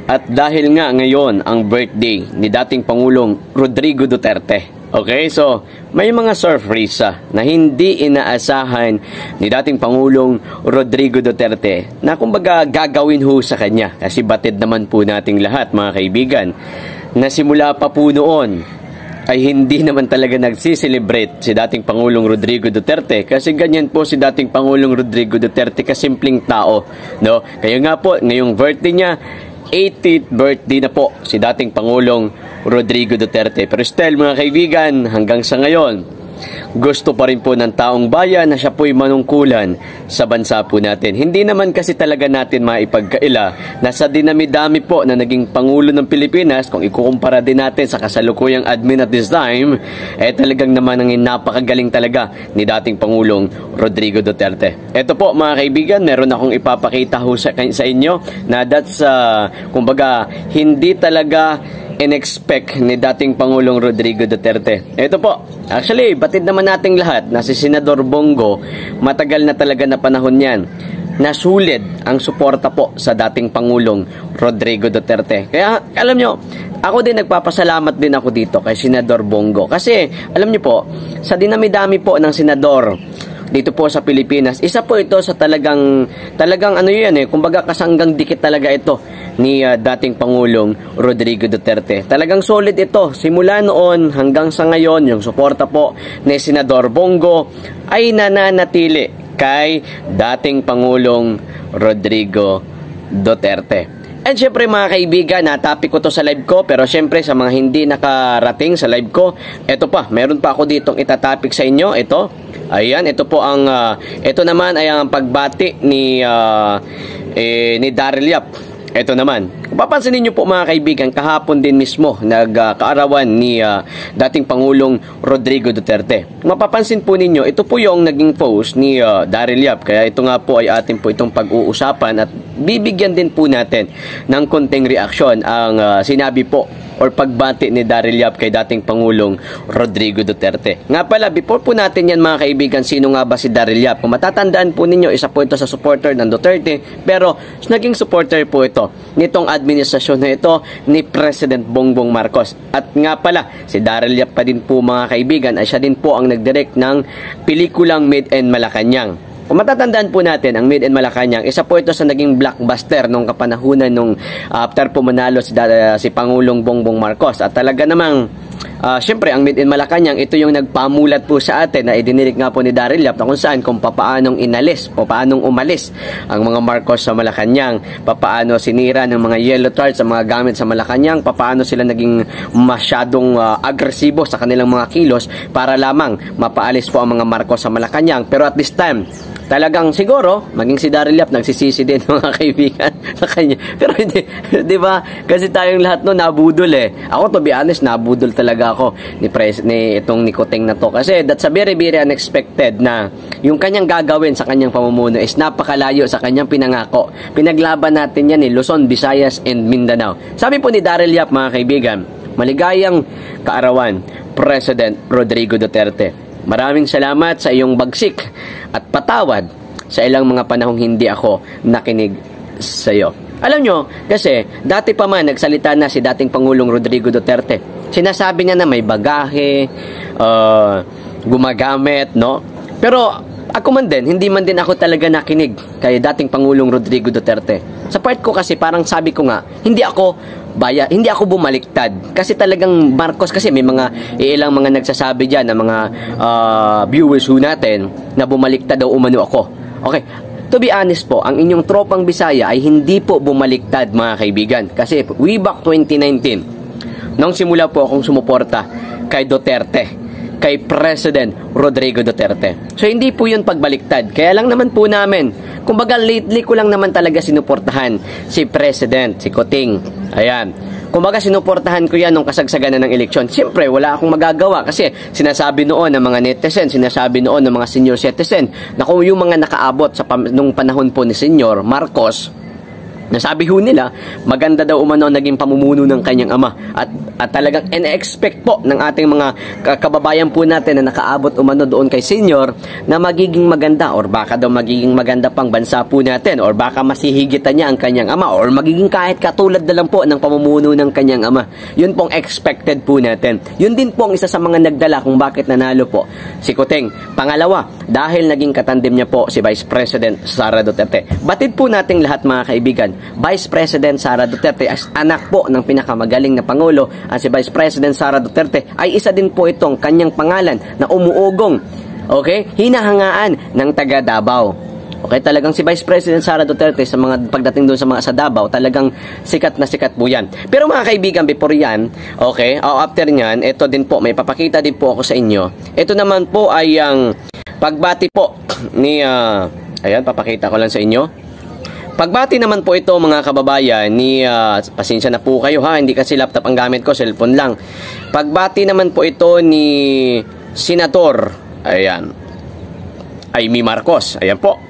At dahil nga ngayon ang birthday ni dating Pangulong Rodrigo Duterte. Okay, so may mga sorpresa na hindi inaasahan ni dating Pangulong Rodrigo Duterte na kumbaga gagawin ho sa kanya. Kasi batid naman po nating lahat mga kaibigan na simula pa po noon ay hindi naman talaga nagsiselebrate si dating Pangulong Rodrigo Duterte kasi ganyan po si dating Pangulong Rodrigo Duterte kasimpleng tao, no? Kaya nga po ngayong birthday niya 80th birthday na po si dating Pangulong Rodrigo Duterte. Pero still mga kaibigan, hanggang sa ngayon, gusto pa rin po ng taong bayan na siya po'y manungkulan sa bansa po natin. Hindi naman kasi talaga natin maipagkaila na sa dinami-dami po na naging Pangulo ng Pilipinas, kung ikukumpara din natin sa kasalukuyang admin at this time, talagang naman ang napakagaling talaga ni dating Pangulong Rodrigo Duterte. Ito po mga kaibigan, meron akong ipapakita ho sa inyo na that's kumbaga hindi talaga in-expect ni dating Pangulong Rodrigo Duterte. Ito po, actually, batid naman nating lahat na si Senador Bongo, matagal na talaga na panahon yan, nasulid ang suporta po sa dating Pangulong Rodrigo Duterte. Kaya, alam nyo, ako din nagpapasalamat din ako dito kay Senador Bongo. Kasi, alam nyo po, sa dinami-dami po ng senador dito po sa Pilipinas, isa po ito sa talagang ano yan kumbaga kasanggang dikit talaga ito ni dating Pangulong Rodrigo Duterte. Talagang solid ito. Simula noon hanggang sa ngayon, yung suporta po ni Senador Bongo ay nananatili kay dating Pangulong Rodrigo Duterte. And syempre mga kaibigan, natapik ko to sa live ko, pero syempre sa mga hindi nakarating sa live ko, eto pa, meron pa ako ditong itatapik sa inyo. Ito, ayan, ito po ang, ito naman ay ang pagbati ni Daryl Yap. Ito naman, kung papansinin nyo po mga kaibigan, kahapon din mismo nagkaarawan ni dating Pangulong Rodrigo Duterte. Mapapansin po ninyo, ito po yung naging post ni Daryl Yap. Kaya ito nga po ay atin po itong pag-uusapan at bibigyan din po natin ng konting reaksyon ang sinabi po or pagbati ni Daryl Yap kay dating Pangulong Rodrigo Duterte. Nga pala, before po natin yan mga kaibigan, sino nga ba si Daryl Yap? Kung matatandaan po ninyo, isa po ito sa supporter ng Duterte, pero naging supporter po ito nitong administrasyon na ito ni President Bongbong Marcos. At nga pala, si Daryl Yap pa din po mga kaibigan, ay siya din po ang nagdirect ng pelikulang Made in Malacanang. Kung matatandaan po natin, ang Made in Malacanang, isa po ito sa naging blockbuster nung kapanahunan nung after po manalo si Pangulong Bongbong Marcos. At talaga namang, syempre, ang Made in Malacanang, ito yung nagpamulat po sa atin na idinirik nga po ni Daryl Yap na kung saan, kung papaanong inalis o paanong umalis ang mga Marcos sa Malacanang, papaano sinira ng mga yellow tarts sa mga gamit sa Malacanang, papaano sila naging masyadong agresibo sa kanilang mga kilos para lamang mapaalis po ang mga Marcos sa Malacanang. Pero at this time, talagang siguro, maging si Daryl Yap nagsisisi din mga kaibigan sa kanya. Pero hindi, di ba? Kasi tayong lahat no nabudol Ako to be honest, nabudol talaga ako ni itong Kuting na to. Kasi that's a very very unexpected na yung kanyang gagawin sa kanyang pamumuno is napakalayo sa kanyang pinangako. Pinaglaban natin yan Luzon, Visayas, and Mindanao. Sabi po ni Daryl Yap mga kaibigan, maligayang kaarawan, President Rodrigo Duterte. Maraming salamat sa iyong bagsik at patawad sa ilang mga panahong hindi ako nakinig sa iyo. Alam nyo, kasi dati pa man nagsalita na si dating Pangulong Rodrigo Duterte. Sinasabi niya na may bagahe, gumagamit, no? Pero ako man din, hindi man din ako talaga nakinig kay dating Pangulong Rodrigo Duterte. Sa part ko kasi parang sabi ko nga, hindi ako bumaliktad. Kasi talagang Marcos, kasi may mga ilang mga nagsasabi diyan na mga viewers ho natin na bumaliktad daw umano ako. Okay, to be honest po, ang inyong tropang Bisaya ay hindi po bumaliktad mga kaibigan. Kasi way back 2019, nung simula po akong sumuporta kay Duterte, kay President Rodrigo Duterte. So hindi po yun pagbaliktad. Kaya lang naman po namin, kumbaga lately ko lang naman talaga sinuportahan si President, si Kuting. Ayan. Kumbaga sinuportahan ko yan nung kasagsagan ng eleksyon. Siyempre, wala akong magagawa kasi sinasabi noon ng mga netizen, sinasabi noon ng mga senior citizen na kung yung mga nakaabot sa nung panahon po ni Senyor Marcos, Nasabi ho nila, maganda daw umano naging pamumuno ng kanyang ama at talagang in-expect po ng ating mga kababayan po natin na nakaabot umano doon kay senior na magiging maganda or baka daw magiging maganda pang bansa po natin or baka masihigitan niya ang kanyang ama or magiging kahit katulad na lang po ng pamumuno ng kanyang ama. Yun pong expected po natin. Yun din po ang isa sa mga nagdala kung bakit nanalo po si Kuting. Pangalawa, dahil naging katandim niya po si Vice President Sara Duterte. Batid po nating lahat mga kaibigan, Vice President Sara Duterte as anak po ng pinakamagaling na Pangulo at si Vice President Sara Duterte ay isa din po itong kanyang pangalan na umuugong, okay, hinahangaan ng taga Davao. Okay, talagang si Vice President Sara Duterte sa mga pagdating doon sa mga sa Davao, talagang sikat na sikat po yan. Pero mga kaibigan, before yan, okay, after nyan, ito din po, may papakita din po ako sa inyo. Ito naman po ay ang pagbati po ni, ayan, papakita ko lang sa inyo. Pagbati naman po ito mga kababayan ni, pasensya na po kayo ha, hindi kasi laptop ang gamit ko, cellphone lang. Pagbati naman po ito ni Senator, ayan, Amy Marcos, ayan po.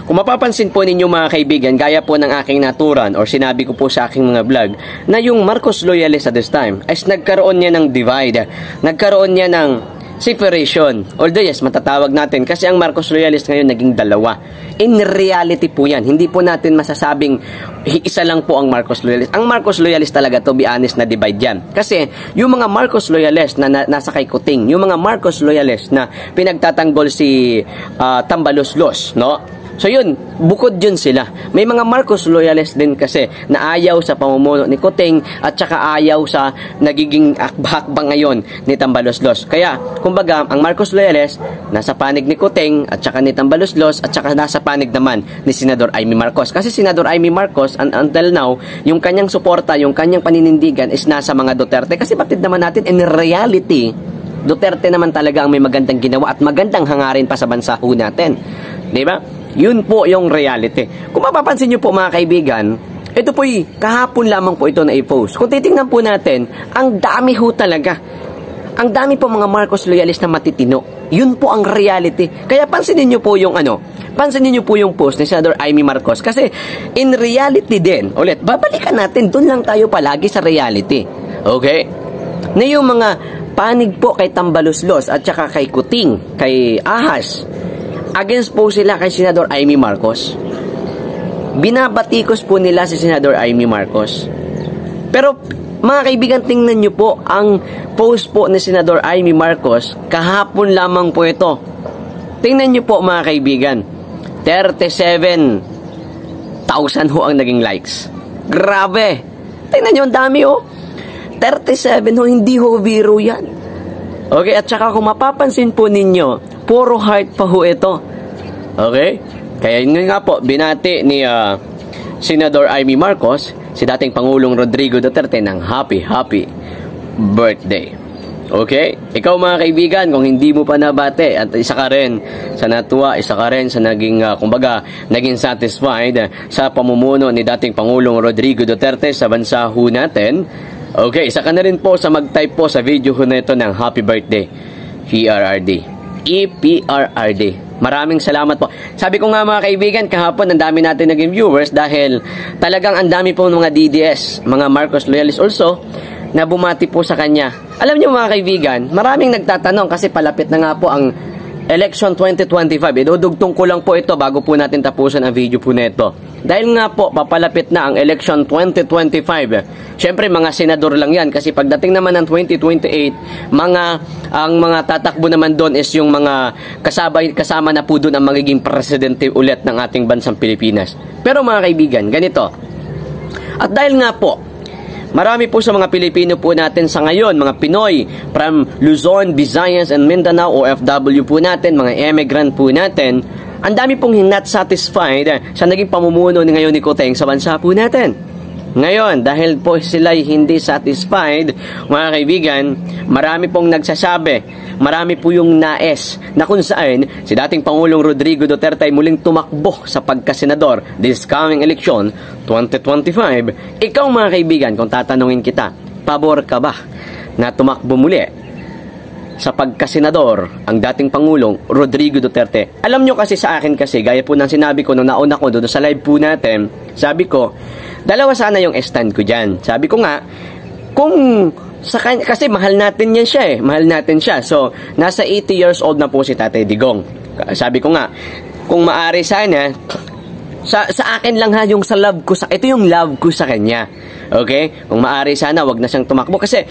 Kung mapapansin po ninyo mga kaibigan, gaya po ng aking naturan or sinabi ko po sa aking mga vlog, na yung Marcos loyalist at this time, ay nagkaroon niya ng divide, nagkaroon niya ng separation. Although yes, matatawag natin kasi ang Marcos loyalist ngayon naging dalawa. In reality po yan, hindi po natin masasabing isa lang po ang Marcos loyalist. Ang Marcos loyalist talaga, to be honest, na divide yan. Kasi yung mga Marcos loyalist na nasa kay Kuting, yung mga Marcos loyalist na pinagtatanggol si Tambaloslos, no? So yun, bukod yun sila. May mga Marcos loyalist din kasi na ayaw sa pamumuno ni Kuting at saka ayaw sa nagiging hakbang ngayon ni Tambaloslos. Kaya, kumbaga, ang Marcos loyalist nasa panig ni Kuting at saka ni Tambaloslos at saka nasa panig naman ni Senador Amy Marcos. Kasi Senador Amy Marcos, until now, yung kanyang suporta, yung kanyang paninindigan is nasa mga Duterte. Kasi batid naman natin, in reality, Duterte naman talaga ang may magandang ginawa at magandang hangarin pa sa bansa ho natin. Diba? Yun po yung reality. Kung mapapansin nyo po mga kaibigan, ito po'y kahapon lamang po ito na i-post. Kung titingnan po natin, ang dami ho talaga. Ang dami po mga Marcos loyalist na matitino. Yun po ang reality. Kaya pansinin nyo po yung pansinin nyo po yung post ni Senator Amy Marcos. Kasi in reality din, ulit, babalikan natin, dun lang tayo palagi sa reality. Okay? Na yung mga panig po kay Tambaloslos at saka kay Kuting, kay Ahas, against po sila kay Senador Amy Marcos. Binabatikos po nila si Senador Amy Marcos. Pero mga kaibigan, tingnan nyo po ang post po ni Senador Amy Marcos. Kahapon lamang po ito. Tingnan nyo po mga kaibigan, 37,000 ho ang naging likes. Grabe. Tingnan nyo, ang dami ho. 37 ho, hindi ho biro yan. Okay, at saka kung mapapansin po ninyo, puro heart pa ho ito. Okay? Kaya yun nga po, binati ni Senador Amy Marcos, si dating Pangulong Rodrigo Duterte ng happy birthday. Okay? Ikaw mga kaibigan, kung hindi mo pa nabate at isa ka rin sa natuwa, isa ka rin sa naging, kumbaga, naging satisfied sa pamumuno ni dating Pangulong Rodrigo Duterte sa bansa ho natin, okay, isa ka na rin po sa mag-type po sa video ho na ito ng happy birthday. PRRD. EPRRD. Maraming salamat po. Sabi ko nga mga kaibigan, kahapon ang dami natin naging viewers dahil talagang ang dami po mga DDS, mga Marcos loyalists also, na bumati po sa kanya. Alam niyo mga kaibigan, maraming nagtatanong kasi palapit na nga po ang election 2025. Idudugtong ko lang po ito bago po natin tapusin ang video po nito. Dahil nga po, papalapit na ang election 2025. Siyempre, mga senador lang yan. Kasi pagdating naman ng 2028, ang mga tatakbo naman doon is yung mga kasama na po doon ang magiging presidente ulit ng ating bansang Pilipinas. Pero mga kaibigan, ganito. At dahil nga po, marami po sa mga Pilipino po natin sa ngayon, mga Pinoy, from Luzon, Visayas, and Mindanao, OFW po natin, mga immigrant po natin, ang dami pong not satisfied sa naging pamumuno ngayon ni Kuting sa bansa po natin. Ngayon, dahil po sila'y hindi satisfied, mga kaibigan, marami pong nagsasabi, marami po yung nais na kung saan si dating Pangulong Rodrigo Duterte ay muling tumakbo sa pagkasenador this coming election 2025. Ikaw mga kaibigan, kung tatanungin kita, pabor ka ba na tumakbo muli sa pagkasenador ang dating Pangulong Rodrigo Duterte. Alam nyo kasi sa akin kasi, gaya po ng sinabi ko nung nauna ko doon sa live po natin, sabi ko, dalawa sana yung stand ko dyan. Sabi ko nga, kung sa kanya, kasi mahal natin yan siya eh, mahal natin siya. So, nasa 80 years old na po si Tatay Digong. Sabi ko nga, kung maari sana, sa akin lang ha, yung sa love ko, ito yung love ko sa kanya. Okay? Kung maari sana, wag na siyang tumakbo. Kasi,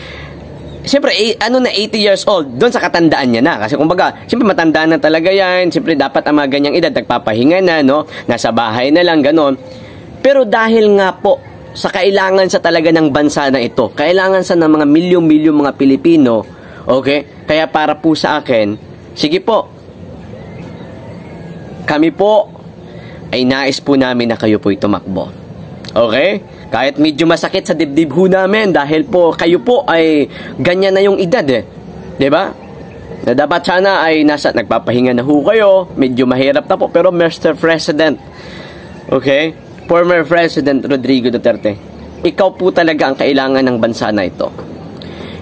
siyempre, 80 years old, doon sa katandaan niya na. Kasi kumbaga, siyempre matanda na talaga yan. Siyempre, dapat ang mga ganyang edad, nagpapahinga na, no? Nasa bahay na lang, ganon. Pero dahil nga po, sa kailangan sa talaga ng bansa na ito, kailangan sa ng mga milyong-milyong mga Pilipino, okay? Kaya para po sa akin, sige po, kami po, ay nais po namin na kayo po'y tumakbo. Okay? Kahit medyo masakit sa dibdib ho namin dahil po kayo po ay ganyan na yung edad eh. 'Di ba? Na dapat sana ay nagpapahinga na ho kayo, medyo mahirap na po, pero Mr. President, okay? Former President Rodrigo Duterte, ikaw po talaga ang kailangan ng bansa na ito.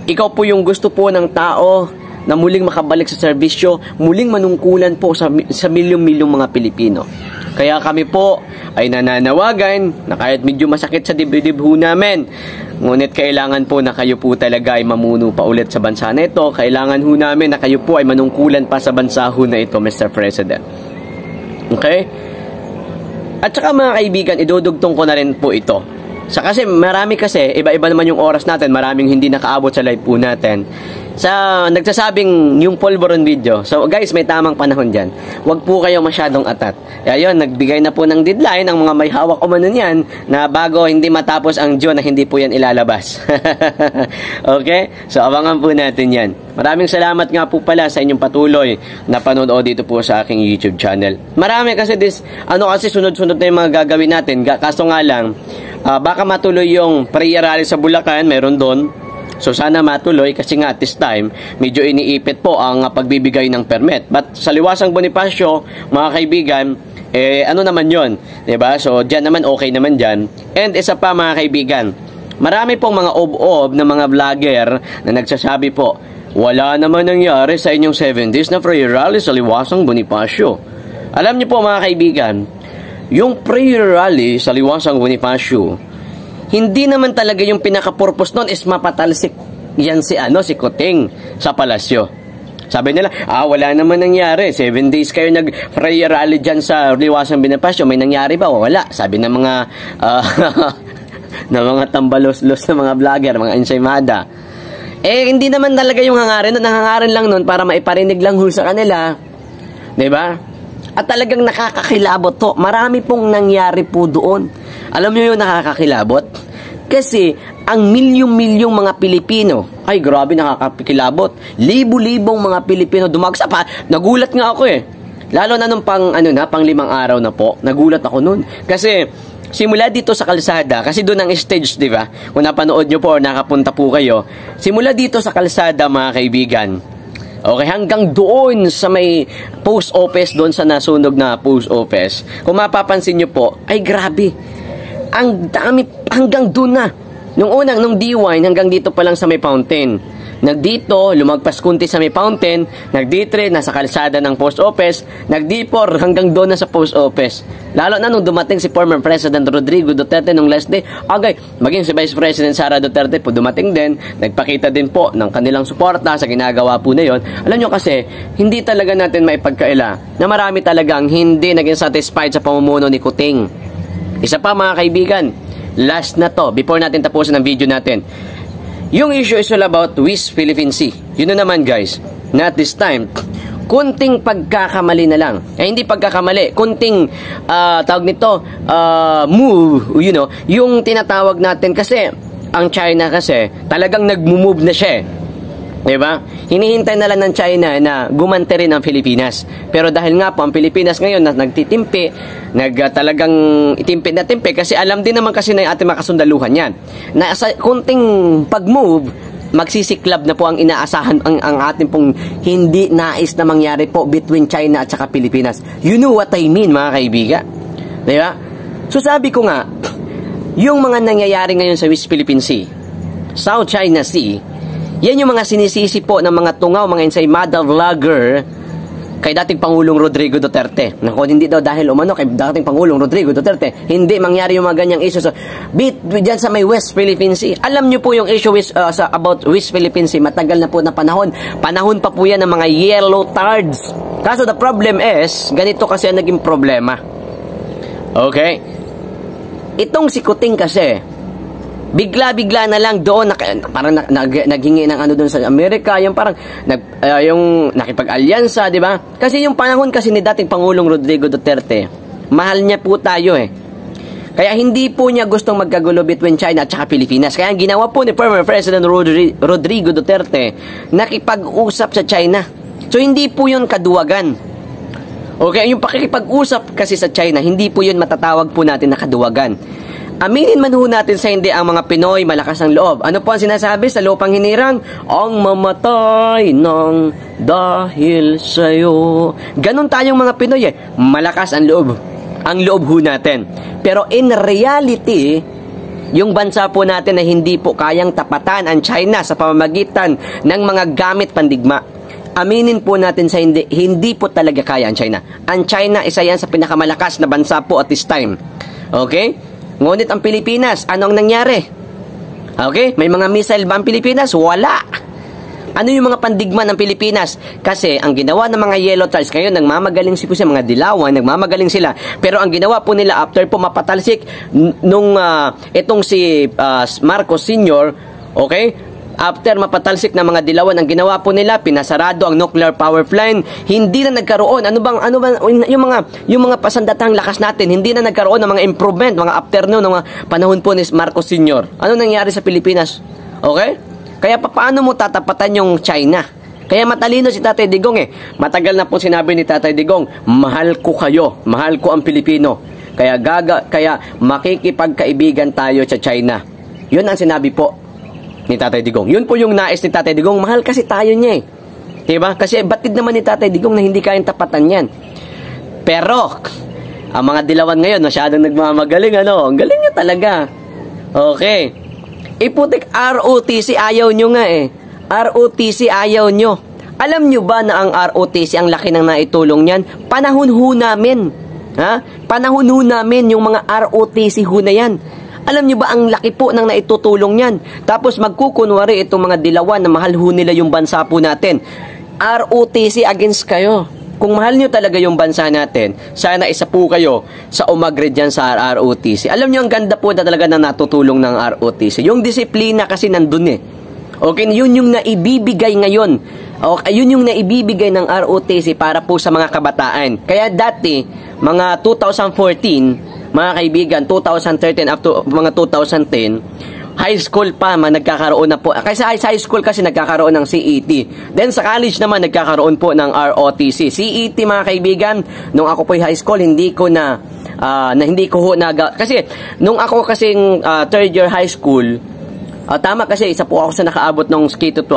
Ikaw po yung gusto po ng tao na muling makabalik sa serbisyo, muling manungkulan po sa milyong-milyong mga Pilipino. Kaya kami po ay nananawagan na kahit medyo masakit sa dibdib ho namin, ngunit kailangan po na kayo po talaga ay mamuno pa ulit sa bansa na ito. Kailangan ho namin na kayo po ay manungkulan pa sa bansa ho na ito, Mr. President. Okay? At saka mga kaibigan, idudugtong ko na rin po ito. Kasi marami kasi, iba-iba naman yung oras natin, maraming hindi nakaabot sa live po natin. Sa nagsasabing yung polvoron video. So guys, may tamang panahon dyan. Huwag po kayo masyadong atat. Ayun, nagbigay na po ng deadline ang mga may hawak umano niyan na bago hindi matapos ang June na hindi po yan ilalabas. Okay? So abangan po natin yan. Maraming salamat nga po pala sa inyong patuloy na panonood dito po sa aking YouTube channel. Marami kasi kasi sunod-sunod na yung mga gagawin natin. Kaso nga lang, baka matuloy yung prayer rally sa Bulacan, meron doon. So sana matuloy kasi nga at this time medyo iniipit po ang pagbibigay ng permit. But sa Liwasang Bonifacio, mga kaibigan, ano naman yon, 'di ba? So diyan naman okay naman diyan. And isa pa mga kaibigan, marami pong mga ob-ob na mga vlogger na nagsasabi po, wala naman nangyari sa inyong 7 days na prayer rally sa Liwasang Bonifacio. Alam niyo po mga kaibigan, yung prayer rally sa Liwasang Bonifacio, hindi naman talaga yung pinaka-purpose nun is mapatalsik yan si Kuting sa palasyo. Sabi nila, wala naman nangyari. 7 days kayo nag-prayer rally dyan sa Liwasang Bonifacio. May nangyari ba? Wala. Sabi ng mga ng mga tambalos-los na mga vlogger, mga ensaymada. Hindi naman talaga yung hangarin. Nangangarin lang nun para maiparinig lang sa kanila. Diba? At talagang nakakakilabot to. Marami pong nangyari po doon. Alam nyo yung nakakakilabot? Kasi ang milyong-milyong mga Pilipino, ay grabe nakakakilabot. Libo-libong mga Pilipino dumagsa pa. Nagulat nga ako eh. Lalo na nung pang 5 araw na po. Nagulat ako nun. Kasi simula dito sa kalsada, kasi doon ang stage, di ba? Kung napanood nyo po or nakapunta po kayo, simula dito sa kalsada mga kaibigan, okay, hanggang doon sa may post office, doon sa nasunog na post office, kung mapapansin nyo po, ay grabe. Ang dami, hanggang doon na. Nung D1, hanggang dito pa lang sa may fountain. Nagdito, lumagpas kunti sa may fountain. Nag-D3, nasa kalsada ng post office. Nag-D4, hanggang doon na sa post office. Lalo na nung dumating si former President Rodrigo Duterte nung last day. Okay, maging si Vice President Sara Duterte po dumating din. Nagpakita din po ng kanilang suporta sa ginagawa po na yon. Alam nyo kasi, hindi talaga natin maipagkaila na marami talagang hindi naging satisfied sa pamumuno ni Kuting. Isa pa mga kaibigan, last na to, before natin tapusin ang video natin. Yung issue is all about West Philippine Sea. Yun na naman guys, not this time, kunting pagkakamali na lang. Hindi pagkakamali, kunting tawag nito, move, yung tinatawag natin kasi, ang China kasi, talagang nag-move na siya. Diba? Hinihintay na lang ng China na gumanti rin ang Pilipinas. Pero dahil nga po ang Pilipinas ngayon na nagtitimpi, talagang itimpi na timpi kasi alam din naman kasi na yung ating makasundaluhan yan. Na sa kunting pag-move, magsisiklab na po ang inaasahan ang ating pong hindi nais na mangyari po between China at saka Pilipinas. You know what I mean mga kaibigan? Diba? So sabi ko nga, yung mga nangyayari ngayon sa West Philippine Sea, South China Sea, Yan yung mga sinisisi po ng mga tungaw, mga ensaymada vlogger kay dating Pangulong Rodrigo Duterte. Naku, hindi daw dahil umano kay dating Pangulong Rodrigo Duterte, hindi mangyari yung mga ganyang issue. So, dyan sa may West Philippine Sea. Alam nyo po yung issue about West Philippine Sea, matagal na po na panahon. Panahon pa po yan ng mga yellow tards. Kaso the problem is, ganito kasi ang naging problema. Okay? Itong si Kuting kasi, bigla-bigla na lang doon parang naghingi ng ano doon sa Amerika, yung parang yung nakipag-alyansa, di ba? Kasi yung panahon kasi ni dating Pangulong Rodrigo Duterte, mahal niya po tayo eh. Kaya hindi po niya gustong magkagulo between China at saka Pilipinas. Kaya ang ginawa po ni former President Rodrigo Duterte, nakipag-usap sa China. So hindi po yun kaduwagan. Okay, yung pakikipag-usap kasi sa China, hindi po yun matatawag po natin na kaduwagan. Aminin man ho natin sa hindi ang mga Pinoy malakas ang loob. Ano po ang sinasabi sa lupang hinirang? Ang mamatay ng dahil sa'yo. Ganon tayong mga Pinoy eh. Malakas ang loob. Ang loob ho natin. Pero in reality, yung bansa po natin na hindi po kayang tapatan ang China sa pamamagitan ng mga gamit pandigma. Aminin po natin sa hindi po talaga kaya ang China. Ang China, isa yan sa pinakamalakas na bansa po at this time. Okay? Ngunit ang Pilipinas, ano ang nangyari? Okay? May mga missile ba ang Pilipinas? Wala. Ano yung mga pandigma ng Pilipinas? Kasi ang ginawa ng mga yellow tards, kayo nagmamagaling si po sa mga dilawan, nagmamagaling sila. Pero ang ginawa po nila after po mapatalsik nung itong si Marcos Sr., okay? After mapatalsik ng mga dilawan, ang ginawa po nila, pinasarado ang nuclear power plant. Hindi na nagkaroon. Ano bang yung mga pasandatang lakas natin, hindi na nagkaroon ng mga improvement, mga after noon, ng mga panahon po ni Marcos Sr. Ano nangyari sa Pilipinas? Okay? Kaya paano mo tatapatan yung China? Kaya matalino si Tatay Digong eh. Matagal na po sinabi ni Tatay Digong, mahal ko kayo, mahal ko ang Pilipino. Kaya makikipagkaibigan tayo sa China. Yun ang sinabi po ni Tatay Digong. Yun po yung nais ni Tatay Digong. Mahal kasi tayo niya eh. Diba? Kasi batid naman ni Tatay Digong na hindi kayang tapatan yan. Pero, ang mga dilawan ngayon, masyadong nagmamagaling, ano? Ang galing niya talaga. Okay. Iputik ROTC, ayaw nyo nga eh. ROTC, ayaw nyo. Alam nyo ba na ang ROTC, ang laki ng naitulong niyan? Panahon ho namin. Ha? Panahon ho namin yung mga ROTC ho na yan. Alam nyo ba ang laki po ng naitutulong yan? Tapos magkukunwari itong mga dilawan na mahal ho nila yung bansa po natin. ROTC against kayo. Kung mahal nyo talaga yung bansa natin, sana isa po kayo sa umagre dyan sa ROTC. Alam nyo, ang ganda po na talaga na natutulong ng ROTC. Yung disiplina kasi nandun eh. Okay, yun yung naibibigay ngayon. Okay, yun yung naibibigay ng ROTC para po sa mga kabataan. Kaya dati, mga 2014, mga kaibigan, 2013 up to mga 2010, high school pa nagkakaroon na po. Kasi high school kasi nagkakaroon ng CET. Then sa college naman nagkakaroon po ng ROTC. CET mga kaibigan, nung ako po high school, hindi ko kasi nung ako kasing third year high school, tama kasi isa po ako sa nakaabot ng K-12.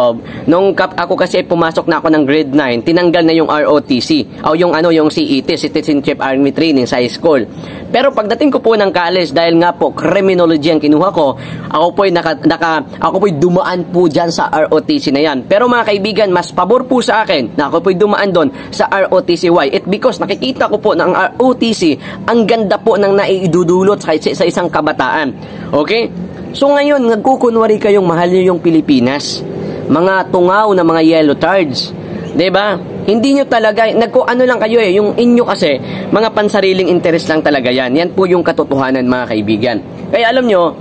Nung ako kasi pumasok na ako ng grade 9, tinanggal na yung ROTC o yung CET, Citizenship Army Training sa high school. Pero pagdating ko po ng college, dahil nga po criminology ang kinuha ko, ako po'y dumaan po diyan sa ROTC na yan. Pero mga kaibigan, mas pabor po sa akin na ako po'y dumaan doon sa ROTC. Why? Because nakikita ko po na ang ROTC, ang ganda po ng naidudulot sa isang kabataan. Okay? So ngayon, nagkukunwari kayong mahal nyo yung Pilipinas. Mga tungaw na mga yellow tards. 'Di ba? Hindi nyo talaga, ano lang kayo eh, yung inyo kasi, mga pansariling interest lang talaga yan. Yan po yung katotohanan mga kaibigan. Kaya alam nyo,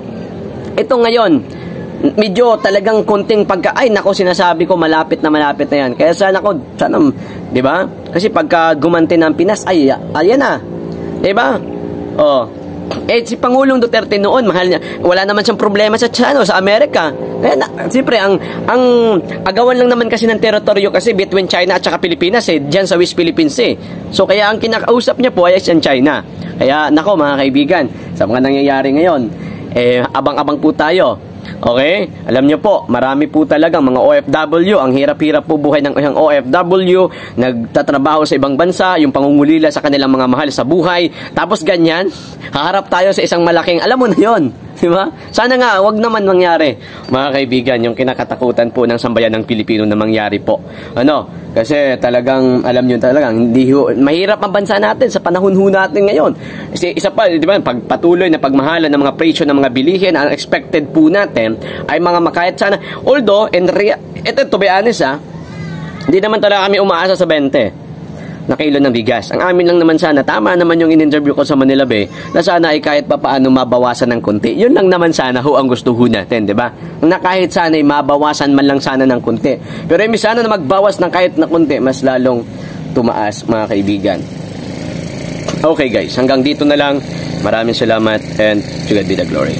ito ngayon, medyo talagang konting sinasabi ko malapit na yan. Kaya sana 'di ba? Kasi pagka gumanti ng Pinas, ayan na. 'Di ba? Oh. Si Pangulong Duterte noon, mahal niya. Wala naman siyang problema sa Amerika. Kaya siyempre ang agawan lang naman kasi ng teritoryo kasi between China at saka Pilipinas diyan sa West Philippines eh. So kaya ang kinakausap niya po ay ang China. Kaya nako mga kaibigan, sa mga nangyayari ngayon, abang-abang po tayo. Okay? Alam niyo po, marami po talagang mga OFW, ang hirap-hirap po buhay ng isang OFW, nagtatrabaho sa ibang bansa, yung pangungulila sa kanilang mga mahal sa buhay. Tapos ganyan, haharap tayo sa isang malaking, alam mo na yon. Di ba? Sana nga, wag naman mangyari, mga kaibigan, yung kinakatakutan po ng sambayan ng Pilipino na mangyari po. Kasi talagang, alam nyo talagang, mahirap ang bansa natin sa panahon ho natin ngayon. Kasi isa pa, di ba, pagpatuloy na pagmahalan ng mga presyo ng mga bilihin, ang expected po natin ay mga makahit sana. Although, ito, to be honest, hindi naman talaga kami umaasa sa 20 na kilo ng bigas. Ang amin lang naman sana, tama naman yung in-interview ko sa Manila Bay, na sana ay kahit pa paano mabawasan ng konti. Yun lang naman sana ho ang gusto ho natin, di ba? Na kahit sana ay mabawasan man lang sana ng konti. Pero imbis sana na magbawas ng kahit na konti, mas lalong tumaas, mga kaibigan. Okay guys, hanggang dito na lang. Maraming salamat and to God be the glory.